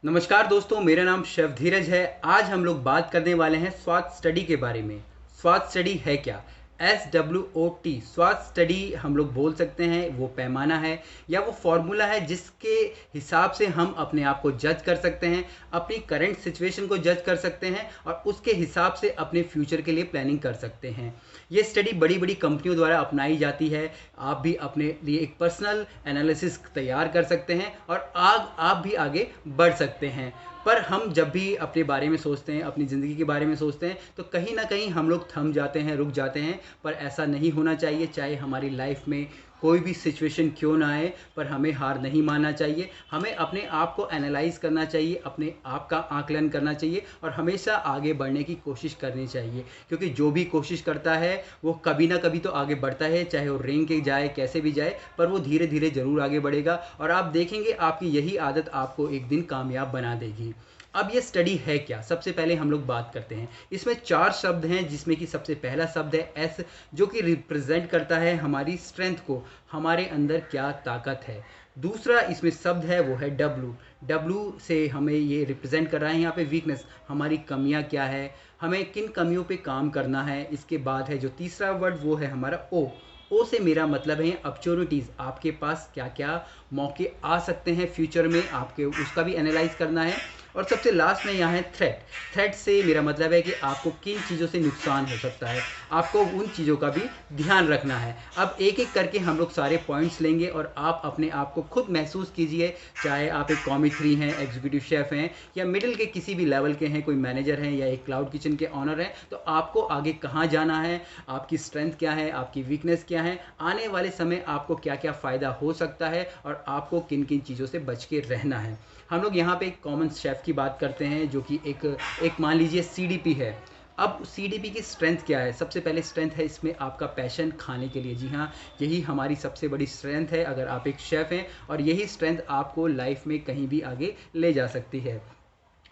नमस्कार दोस्तों, मेरा नाम शेफ धीरज है। आज हम लोग बात करने वाले हैं स्वाद स्टडी के बारे में। स्वाद स्टडी है क्या? SWOT स्वाद स्टडी हम लोग बोल सकते हैं। वो पैमाना है या वो फॉर्मूला है जिसके हिसाब से हम अपने आप को जज कर सकते हैं, अपनी करंट सिचुएशन को जज कर सकते हैं और उसके हिसाब से अपने फ्यूचर के लिए प्लानिंग कर सकते हैं। ये स्टडी बड़ी बड़ी कंपनियों द्वारा अपनाई जाती है। आप भी अपने लिए एक पर्सनल एनालिसिस तैयार कर सकते हैं और आप भी आगे बढ़ सकते हैं। पर हम जब भी अपने बारे में सोचते हैं, अपनी ज़िंदगी के बारे में सोचते हैं, तो कहीं ना कहीं हम लोग थम जाते हैं, रुक जाते हैं। पर ऐसा नहीं होना चाहिए। चाहे हमारी लाइफ में कोई भी सिचुएशन क्यों ना आए, पर हमें हार नहीं मानना चाहिए। हमें अपने आप को एनालाइज करना चाहिए, अपने आप का आकलन करना चाहिए और हमेशा आगे बढ़ने की कोशिश करनी चाहिए। क्योंकि जो भी कोशिश करता है वो कभी ना कभी तो आगे बढ़ता है, चाहे वो रेंग के जाए, कैसे भी जाए, पर वो धीरे धीरे ज़रूर आगे बढ़ेगा और आप देखेंगे आपकी यही आदत आपको एक दिन कामयाब बना देगी। अब ये स्टडी है क्या? सबसे पहले हम लोग बात करते हैं। इसमें 4 शब्द हैं, जिसमें कि सबसे पहला शब्द है एस, जो कि रिप्रेजेंट करता है हमारी स्ट्रेंथ को, हमारे अंदर क्या ताकत है। दूसरा इसमें शब्द है वो है डब्लू। डब्लू से हमें ये रिप्रेजेंट कर रहा है यहाँ पे वीकनेस, हमारी कमियाँ क्या है, हमें किन कमियों पे काम करना है। इसके बाद है जो तीसरा वर्ड वो है हमारा ओ। ओ से मेरा मतलब है अपॉर्चुनिटीज़, आपके पास क्या क्या मौके आ सकते हैं फ्यूचर में, आपके उसका भी एनालाइज करना है। और सबसे लास्ट में यहाँ है थ्रेट। थ्रेट से मेरा मतलब है कि आपको किन चीज़ों से नुकसान हो सकता है, आपको उन चीज़ों का भी ध्यान रखना है। अब एक एक करके हम लोग सारे पॉइंट्स लेंगे और आप अपने आप को खुद महसूस कीजिए। चाहे आप एक कॉमी 3 हैं, एग्जीक्यूटिव शेफ़ हैं या मिडिल के किसी भी लेवल के हैं, कोई मैनेजर हैं या एक क्लाउड किचन के ऑनर हैं, तो आपको आगे कहाँ जाना है, आपकी स्ट्रेंथ क्या है, आपकी वीकनेस क्या है, आने वाले समय आपको क्या क्या फ़ायदा हो सकता है और आपको किन किन चीज़ों से बच के रहना है। हम लोग यहाँ पे एक कॉमन शेफ़ की बात करते हैं, जो कि एक मान लीजिए CDP है। अब CDP की स्ट्रेंथ क्या है? सबसे पहले स्ट्रेंथ है इसमें आपका पैशन खाने के लिए। जी हाँ, यही हमारी सबसे बड़ी स्ट्रेंथ है अगर आप एक शेफ़ हैं, और यही स्ट्रेंथ आपको लाइफ में कहीं भी आगे ले जा सकती है।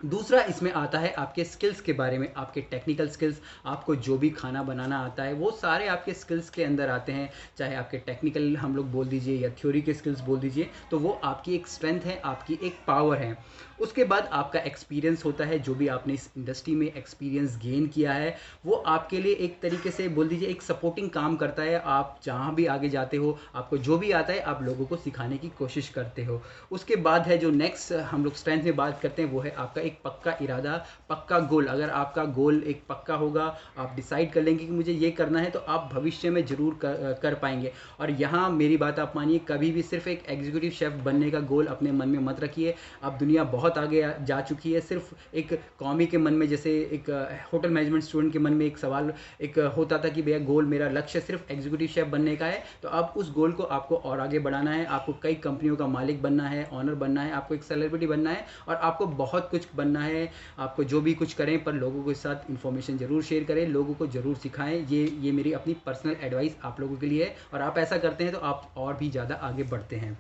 दूसरा इसमें आता है आपके स्किल्स के बारे में, आपके टेक्निकल स्किल्स, आपको जो भी खाना बनाना आता है वो सारे आपके स्किल्स के अंदर आते हैं। चाहे आपके टेक्निकल हम लोग बोल दीजिए या थ्योरी के स्किल्स बोल दीजिए, तो वो आपकी एक स्ट्रेंथ है, आपकी एक पावर है। उसके बाद आपका एक्सपीरियंस होता है, जो भी आपने इस इंडस्ट्री में एक्सपीरियंस गेन किया है वो आपके लिए एक तरीके से बोल दीजिए एक सपोर्टिंग काम करता है। आप जहाँ भी आगे जाते हो, आपको जो भी आता है आप लोगों को सिखाने की कोशिश करते हो। उसके बाद है जो नेक्स्ट हम लोग स्ट्रेंथ में बात करते हैं, वो है आपका एक पक्का इरादा, पक्का गोल। अगर आपका गोल एक पक्का होगा, आप डिसाइड कर लेंगे कि मुझे ये करना है, तो आप भविष्य में ज़रूर कर पाएंगे। और यहाँ मेरी बात आप मानिए, कभी भी सिर्फ एक एग्जीक्यूटिव शेफ़ बनने का गोल अपने मन में मत रखिए। अब दुनिया बहुत आगे जा चुकी है। सिर्फ एक कौमी के मन में, जैसे एक होटल मैनेजमेंट स्टूडेंट के मन में एक सवाल एक होता था कि भैया गोल, मेरा लक्ष्य सिर्फ एग्जीक्यूटिव शेफ़ बनने का है, तो अब उस गोल को आपको और आगे बढ़ाना है। आपको कई कंपनियों का मालिक बनना है, ऑनर बनना है, आपको एक सेलिब्रिटी बनना है और आपको बहुत कुछ बनना है। आपको जो भी कुछ करें, पर लोगों के साथ इन्फॉर्मेशन ज़रूर शेयर करें, लोगों को ज़रूर सिखाएं। ये मेरी अपनी पर्सनल एडवाइस आप लोगों के लिए है, और आप ऐसा करते हैं तो आप और भी ज़्यादा आगे बढ़ते हैं।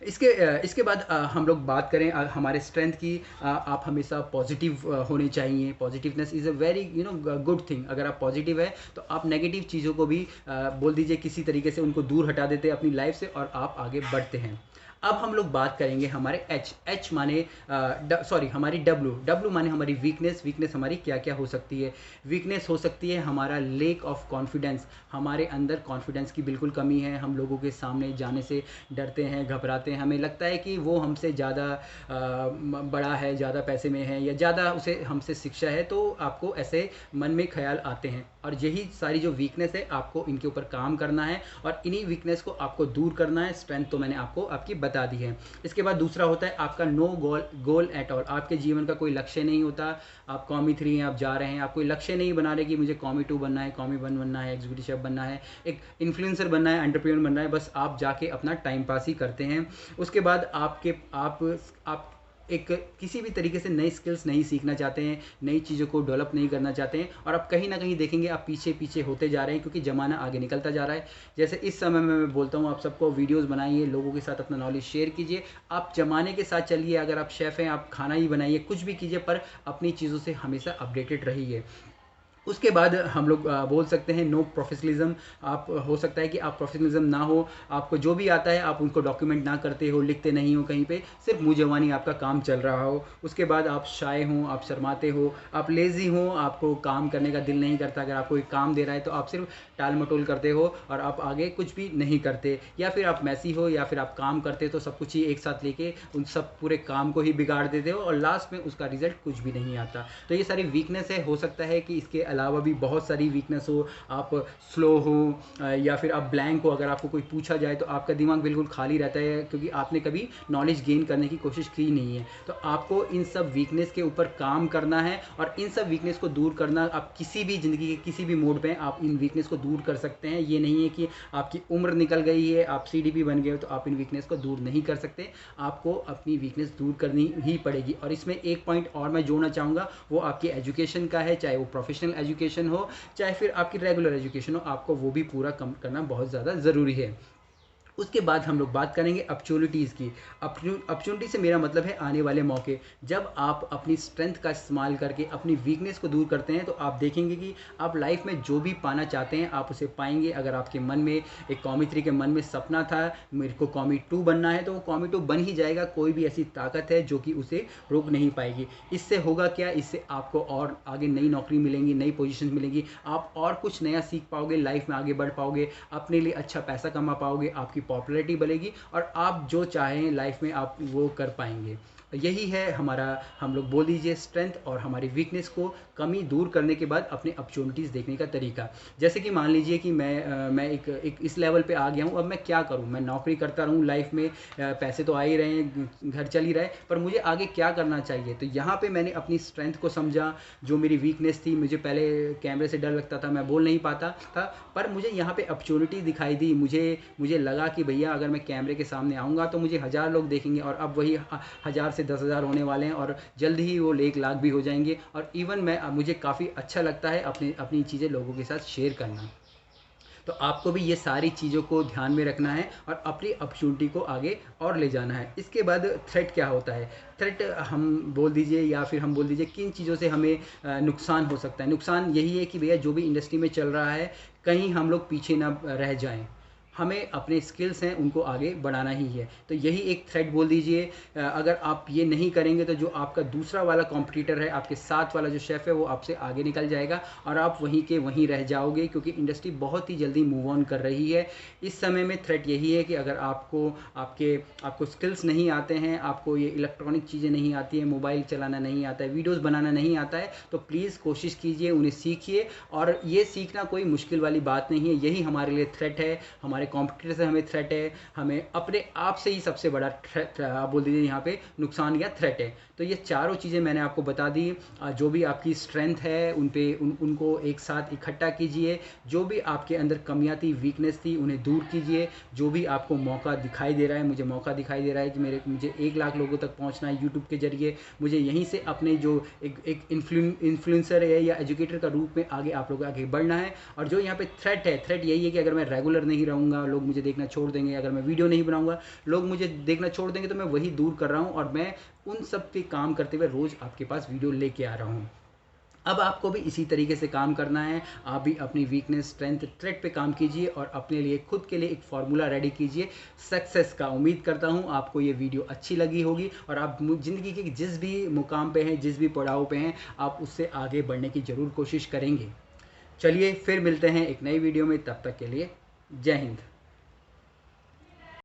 इसके बाद हम लोग बात करें हमारे स्ट्रेंथ की। आप हमेशा पॉजिटिव होने चाहिए। Positiveness is a very good thing. अगर आप पॉजिटिव है तो आप नेगेटिव चीज़ों को भी बोल दीजिए किसी तरीके से उनको दूर हटा देते हैं अपनी लाइफ से, और आप आगे बढ़ते हैं। अब हम लोग बात करेंगे हमारे एच माने सॉरी हमारी डब्ल्यू माने हमारी वीकनेस। वीकनेस हमारी क्या क्या हो सकती है? वीकनेस हो सकती है हमारा लेक ऑफ कॉन्फिडेंस। हमारे अंदर कॉन्फिडेंस की बिल्कुल कमी है। हम लोगों के सामने जाने से डरते हैं, घबराते हैं। हमें लगता है कि वो हमसे ज़्यादा बड़ा है, ज़्यादा पैसे में है या ज़्यादा उसे हमसे शिक्षा है, तो आपको ऐसे मन में ख्याल आते हैं। और यही सारी जो वीकनेस है, आपको इनके ऊपर काम करना है और इन्हीं वीकनेस को आपको दूर करना है। स्ट्रेंथ तो मैंने आपको आपकी बता दी है। इसके बाद दूसरा होता है आपका नो गोल एट ऑल। आपके जीवन का कोई लक्ष्य नहीं होता। आप कॉमी 3 हैं, आप जा रहे हैं, आप कोई लक्ष्य नहीं बना रहे कि मुझे कॉमी 2 बनना है, कॉमी 1 बनना है, एग्जीक्यूटिव शेफ बनना है, एक इन्फ्लुएंसर बनना है, एंटरप्रेन्योर बनना है। बस आप जाके अपना टाइम पास ही करते हैं। उसके बाद आप एक किसी भी तरीके से नई स्किल्स नहीं सीखना चाहते हैं, नई चीज़ों को डेवलप नहीं करना चाहते हैं, और आप कहीं ना कहीं देखेंगे आप पीछे पीछे होते जा रहे हैं, क्योंकि ज़माना आगे निकलता जा रहा है। जैसे इस समय में मैं बोलता हूँ आप सबको, वीडियोस बनाइए, लोगों के साथ अपना नॉलेज शेयर कीजिए, आप ज़माने के साथ चलिए। अगर आप शेफ़ हैं, आप खाना ही बनाइए, कुछ भी कीजिए, पर अपनी चीज़ों से हमेशा अपडेटेड रहिए। उसके बाद हम लोग बोल सकते हैं नो प्रोफेशनलिज्म। आप हो सकता है कि आप प्रोफेशनलिज्म ना हो, आपको जो भी आता है आप उनको डॉक्यूमेंट ना करते हो, लिखते नहीं हो कहीं पे, सिर्फ मुँह जबानी आपका काम चल रहा हो। उसके बाद आप शाय हों, आप शर्माते हो, आप लेज़ी हो, आपको काम करने का दिल नहीं करता। अगर आपको एक काम दे रहा है तो आप सिर्फ टाल मटोल करते हो और आप आगे कुछ भी नहीं करते, या फिर आप मैसी हो, या फिर आप काम करते तो सब कुछ ही एक साथ लेके उन सब पूरे काम को ही बिगाड़ देते हो और लास्ट में उसका रिजल्ट कुछ भी नहीं आता। तो ये सारी वीकनेस है। हो सकता है कि इसके अलावा भी बहुत सारी वीकनेस हो, आप स्लो हो या फिर आप ब्लैंक हो। अगर आपको कोई पूछा जाए तो आपका दिमाग बिल्कुल खाली रहता है, क्योंकि आपने कभी नॉलेज गेन करने की कोशिश की नहीं है। तो आपको इन सब वीकनेस के ऊपर काम करना है और इन सब वीकनेस को दूर करना, आप किसी भी ज़िंदगी के किसी भी मोड पे आप इन वीकनेस को दूर कर सकते हैं। ये नहीं है कि आपकी उम्र निकल गई है, आप सीडीपी बन गए हो तो आप इन वीकनेस को दूर नहीं कर सकते। आपको अपनी वीकनेस दूर करनी ही पड़ेगी। और इसमें एक पॉइंट और मैं जोड़ना चाहूँगा, वो आपकी एजुकेशन का है। चाहे वो प्रोफेशनल एजुकेशन हो, चाहे फिर आपकी रेगुलर एजुकेशन हो, आपको वो भी पूरा कम करना बहुत ज़्यादा ज़रूरी है। उसके बाद हम लोग बात करेंगे अपॉर्चुनिटीज़ की। अपॉर्चुनिटी से मेरा मतलब है आने वाले मौके। जब आप अपनी स्ट्रेंथ का इस्तेमाल करके अपनी वीकनेस को दूर करते हैं तो आप देखेंगे कि आप लाइफ में जो भी पाना चाहते हैं आप उसे पाएंगे। अगर आपके मन में एक कॉमी 3 के मन में सपना था मेरे को कॉमी 2 बनना है, तो वो कॉमी 2 बन ही जाएगा। कोई भी ऐसी ताकत है जो कि उसे रोक नहीं पाएगी। इससे होगा क्या, इससे आपको और आगे नई नौकरी मिलेंगी, नई पोजीशन मिलेंगी, आप और कुछ नया सीख पाओगे, लाइफ में आगे बढ़ पाओगे, अपने लिए अच्छा पैसा कमा पाओगे, आपकी पॉपुलैरिटी बढ़ेगी और आप जो चाहें लाइफ में आप वो कर पाएंगे। यही है हमारा, हम लोग बोल दीजिए, स्ट्रेंथ और हमारी वीकनेस को कमी दूर करने के बाद अपने अपॉर्चुनिटीज़ देखने का तरीका। जैसे कि मान लीजिए कि मैं एक इस लेवल पे आ गया हूँ, अब मैं क्या करूँ। मैं नौकरी करता रहूँ लाइफ में, पैसे तो आ ही रहे हैं, घर चल ही रहा है, पर मुझे आगे क्या करना चाहिए। तो यहाँ पे मैंने अपनी स्ट्रेंथ को समझा। जो मेरी वीकनेस थी, मुझे पहले कैमरे से डर लगता था, मैं बोल नहीं पाता था, पर मुझे यहाँ पे अपॉर्चुनिटी दिखाई दी। मुझे लगा कि भैया अगर मैं कैमरे के सामने आऊँगा तो मुझे 1000 लोग देखेंगे और अब वही 1000 से 10,000 होने वाले हैं और जल्द ही वो 1 लाख भी हो जाएंगे। और इवन मुझे काफ़ी अच्छा लगता है अपनी अपनी चीज़ें लोगों के साथ शेयर करना। तो आपको भी ये सारी चीज़ों को ध्यान में रखना है और अपनी अपॉर्चुनिटी को आगे और ले जाना है। इसके बाद थ्रेट क्या होता है। थ्रेट हम बोल दीजिए या फिर हम बोल दीजिए किन चीज़ों से हमें नुकसान हो सकता है। नुकसान यही है कि भैया जो भी इंडस्ट्री में चल रहा है, कहीं हम लोग पीछे ना रह जाएं। हमें अपने स्किल्स हैं उनको आगे बढ़ाना ही है। तो यही एक थ्रेट बोल दीजिए। अगर आप ये नहीं करेंगे तो जो आपका दूसरा वाला कॉम्पिटिटर है, आपके साथ वाला जो शेफ़ है, वो आपसे आगे निकल जाएगा और आप वहीं के वहीं रह जाओगे, क्योंकि इंडस्ट्री बहुत ही जल्दी मूव ऑन कर रही है। इस समय में थ्रेट यही है कि अगर आपको स्किल्स नहीं आते हैं, आपको ये इलेक्ट्रॉनिक चीज़ें नहीं आती हैं, मोबाइल चलाना नहीं आता है, वीडियोज़ बनाना नहीं आता है, तो प्लीज़ कोशिश कीजिए, उन्हें सीखिए। और ये सीखना कोई मुश्किल वाली बात नहीं है। यही हमारे लिए थ्रेट है, हमारे कॉम्पिटिटर से हमें थ्रेट है, हमें अपने आप से ही सबसे बड़ा थ्रेट आप बोल दीजिए यहाँ पे नुकसान या थ्रेट है। तो ये चारों चीज़ें मैंने आपको बता दी। जो भी आपकी स्ट्रेंथ है उनको एक साथ इकट्ठा कीजिए। जो भी आपके अंदर कमियां थी, वीकनेस थी, उन्हें दूर कीजिए। जो भी आपको मौका दिखाई दे रहा है, मुझे मौका दिखाई दे रहा है कि मुझे 1 लाख लोगों तक पहुँचना है यूट्यूब के जरिए, मुझे यहीं से अपने जो एक इन्फ्लुएंसर है या एजुकेटर का रूप में आगे आप लोग आगे बढ़ना है। और जो यहाँ पे थ्रेट है, थ्रेट यही है कि अगर मैं रेगुलर नहीं रहूँगा, लोग मुझे देखना छोड़ देंगे। अगर मैं वीडियो नहीं बनाऊंगा, लोग मुझे देखना छोड़ देंगे। तो मैं वही दूर कर रहा हूँ और मैं उन सब पे काम करते हुए रोज़ आपके पास वीडियो लेके आ रहा हूँ। अब आपको भी इसी तरीके से काम करना है। आप भी अपनी वीकनेस, स्ट्रेंथ, थ्रेट पे काम कीजिए और अपने लिए खुद के लिए एक फार्मूला रेडी कीजिए सक्सेस का। उम्मीद करता हूँ आपको ये वीडियो अच्छी लगी होगी और आप ज़िंदगी के जिस भी मुकाम पे हैं, जिस भी पड़ाव पे हैं, आप उससे आगे बढ़ने की ज़रूर कोशिश करेंगे। चलिए फिर मिलते हैं एक नई वीडियो में, तब तक के लिए जय हिंद।